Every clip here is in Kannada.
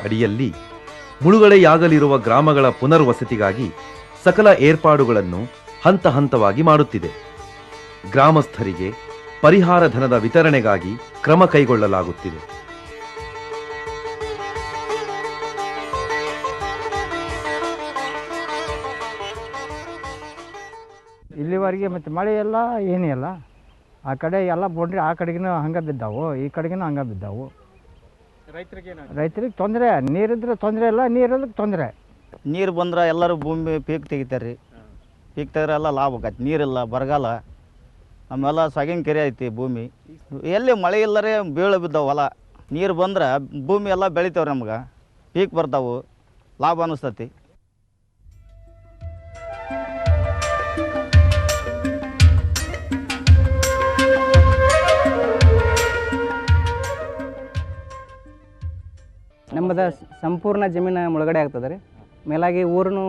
ಅಡಿಯಲ್ಲಿ ಮುಳುಗಡೆಯಾಗಲಿರುವ ಗ್ರಾಮಗಳ ಪುನರ್ವಸತಿಗಾಗಿ ಸಕಲ ಏರ್ಪಾಡುಗಳನ್ನು ಹಂತ ಹಂತವಾಗಿ ಮಾಡುತ್ತಿದೆ. ಗ್ರಾಮಸ್ಥರಿಗೆ ಪರಿಹಾರ ಧನದ ವಿತರಣೆಗಾಗಿ ಕ್ರಮ ಕೈಗೊಳ್ಳಲಾಗುತ್ತಿದೆ. ಇಲ್ಲಿವರೆಗೆ ಮತ್ತು ಮಳೆ ಎಲ್ಲ ಏನೂ ಇಲ್ಲ. ಆ ಕಡೆ ಎಲ್ಲ ಬೌಂಡ್ರಿ ಆ ಕಡೆಗಿನ ಹಂಗೆ ಬಿದ್ದಾವು, ಈ ಕಡೆಗಿನ ಹಂಗೆ ಬಿದ್ದಾವು. ರೈತರಿಗೆ ತೊಂದರೆ, ನೀರಿದ್ರೆ ತೊಂದರೆ ಇಲ್ಲ, ನೀರಿಲ್ಲಕ್ಕೆ ತೊಂದರೆ. ನೀರು ಬಂದ್ರೆ ಎಲ್ಲರೂ ಭೂಮಿ ಪೀಕ್ ತೆಗಿತಾರೆ ರೀ. ಪೀಕ್ ತೆಗೆದ್ರೆ ಎಲ್ಲ ಲಾಭ ಆಕೈತಿ. ನೀರಿಲ್ಲ, ಬರಗಾಲ, ನಮ್ಮೆಲ್ಲ ಸಗಿನ ಕೆರೆ ಐತಿ ಭೂಮಿ. ಎಲ್ಲಿ ಮಳೆ ಇಲ್ಲರೇ ಬೀಳು ಬಿದ್ದಾವೆ ಹೊಲ. ನೀರು ಬಂದ್ರೆ ಭೂಮಿ ಎಲ್ಲ ಬೆಳಿತಾವ್ರಿ, ನಮ್ಗೆ ಪೀಕ್ ಬರ್ತಾವೆ, ಲಾಭ ಅನ್ನಿಸ್ತತಿ. ನಮ್ಮದು ಸಂಪೂರ್ಣ ಜಮೀನು ಮುಳುಗಡೆ ಆಗ್ತದೆ ರೀ. ಮೇಲಾಗಿ ಊರೂ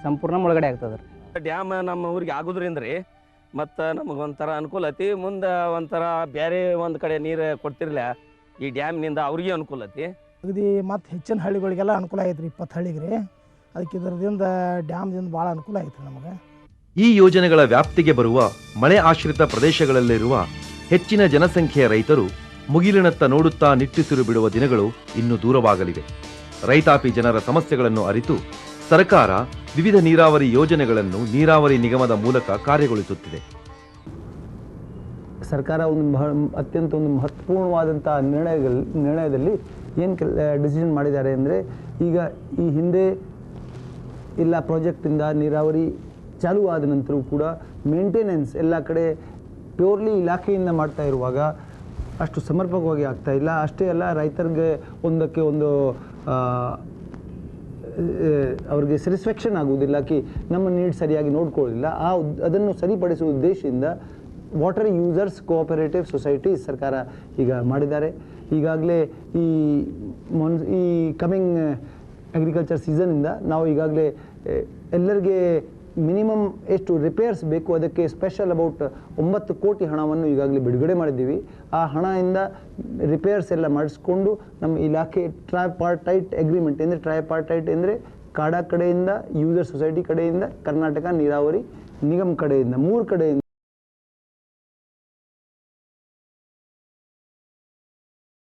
ಸಂಪೂರ್ಣ ಮುಳುಗಡೆ ಆಗ್ತದೆ ರೀ. ಡ್ಯಾಮ್ ನಮ್ಮ ಊರಿಗೆ ಆಗೋದ್ರಿಂದ ರೀ ಮತ್ತು ನಮಗೆ ಒಂಥರ ಅನುಕೂಲ ಐತಿ. ಮುಂದೆ ಒಂಥರ ಬೇರೆ ಒಂದು ಕಡೆ ನೀರು ಕೊಡ್ತಿರ್ಲಿಲ್ಲ, ಈ ಡ್ಯಾಮ್ನಿಂದ ಅವ್ರಿಗೆ ಅನುಕೂಲ ಐತಿ. ಅಗದಿ ಮತ್ತು ಹೆಚ್ಚಿನ ಹಳ್ಳಿಗಳಿಗೆಲ್ಲ ಅನುಕೂಲ ಐತ್ರಿ. 20 ಹಳ್ಳಿಗೆ ರೀ. ಅದಕ್ಕೆ ಇದರಿಂದ ಡ್ಯಾಮ್ದಿಂದ ಭಾಳ ಅನುಕೂಲ ಐತ್ರಿ ನಮಗೆ. ಈ ಯೋಜನೆಗಳ ವ್ಯಾಪ್ತಿಗೆ ಬರುವ ಮಳೆ ಆಶ್ರಿತ ಪ್ರದೇಶಗಳಲ್ಲಿರುವ ಹೆಚ್ಚಿನ ಜನಸಂಖ್ಯೆಯ ರೈತರು ಮುಗಿಲಿನತ್ತ ನೋಡುತ್ತಾ ನಿಟ್ಟುಸಿರು ಬಿಡುವ ದಿನಗಳು ಇನ್ನು ದೂರವಾಗಲಿವೆ. ರೈತಾಪಿ ಜನರ ಸಮಸ್ಯೆಗಳನ್ನು ಅರಿತು ಸರ್ಕಾರ ವಿವಿಧ ನೀರಾವರಿ ಯೋಜನೆಗಳನ್ನು ನೀರಾವರಿ ನಿಗಮದ ಮೂಲಕ ಕಾರ್ಯಗೊಳಿಸುತ್ತಿದೆ. ಸರ್ಕಾರ ಅತ್ಯಂತ ಮಹತ್ವಪೂರ್ಣವಾದಂಥ ನಿರ್ಣಯದಲ್ಲಿ ಏನು ಡಿಸಿಷನ್ ಮಾಡಿದ್ದಾರೆ ಅಂದರೆ, ಈಗ ಈ ಹಿಂದೆ ಎಲ್ಲ ಪ್ರಾಜೆಕ್ಟಿಂದ ನೀರಾವರಿ ಚಾಲೂ ಆದ ನಂತರವೂ ಕೂಡ ಮೇಂಟೆನೆನ್ಸ್ ಎಲ್ಲ ಕಡೆ ಪ್ಯೂರ್ಲಿ ಇಲಾಖೆಯಿಂದ ಮಾಡ್ತಾ ಇರುವಾಗ ಅಷ್ಟು ಸಮರ್ಪಕವಾಗಿ ಆಗ್ತಾ ಇಲ್ಲ. ಅಷ್ಟೇ ಅಲ್ಲ, ರೈತರಿಗೆ ಒಂದಕ್ಕೆ ಒಂದು ಅವ್ರಿಗೆ ಸ್ಯಾಟಿಸ್ಫ್ಯಾಕ್ಷನ್ ಆಗುವುದಿಲ್ಲ, ನಮ್ಮ ನೀಡ್ ಸರಿಯಾಗಿ ನೋಡ್ಕೊಳ್ಳಿಲ್ಲ. ಅದನ್ನು ಸರಿಪಡಿಸುವ ಉದ್ದೇಶದಿಂದ ವಾಟರ್ ಯೂಸರ್ಸ್ ಕೋಆಪರೇಟಿವ್ ಸೊಸೈಟಿ ಸರ್ಕಾರ ಈಗ ಮಾಡಿದ್ದಾರೆ. ಈಗಾಗಲೇ ಈ ಕಮಿಂಗ್ ಅಗ್ರಿಕಲ್ಚರ್ ಸೀಸನಿಂದ ನಾವು ಈಗಾಗಲೇ ಎಲ್ಲರಿಗೆ ಮಿನಿಮಮ್ ಎಷ್ಟು ರಿಪೇರ್ಸ್ ಬೇಕು ಅದಕ್ಕೆ ಸ್ಪೆಷಲ್ ಅಬೌಟ್ 9 ಕೋಟಿ ಹಣವನ್ನು ಈಗಾಗಲೇ ಬಿಡುಗಡೆ ಮಾಡಿದ್ದೀವಿ. ಆ ಹಣದಿಂದ ರಿಪೇರ್ಸ್ ಎಲ್ಲ ಮಾಡಿಸ್ಕೊಂಡು ನಮ್ಮ ಇಲಾಖೆ ಟ್ರೈಪಾರ್ಟೈಟ್ ಅಗ್ರಿಮೆಂಟ್ ಅಂದರೆ, ಟ್ರೈಪಾರ್ಟೈಟ್ ಅಂದರೆ ಕಾಡಾ ಕಡೆಯಿಂದ, ಯೂಸರ್ ಸೊಸೈಟಿ ಕಡೆಯಿಂದ, ಕರ್ನಾಟಕ ನೀರಾವರಿ ನಿಗಮ ಕಡೆಯಿಂದ, 3 ಕಡೆಯಿಂದ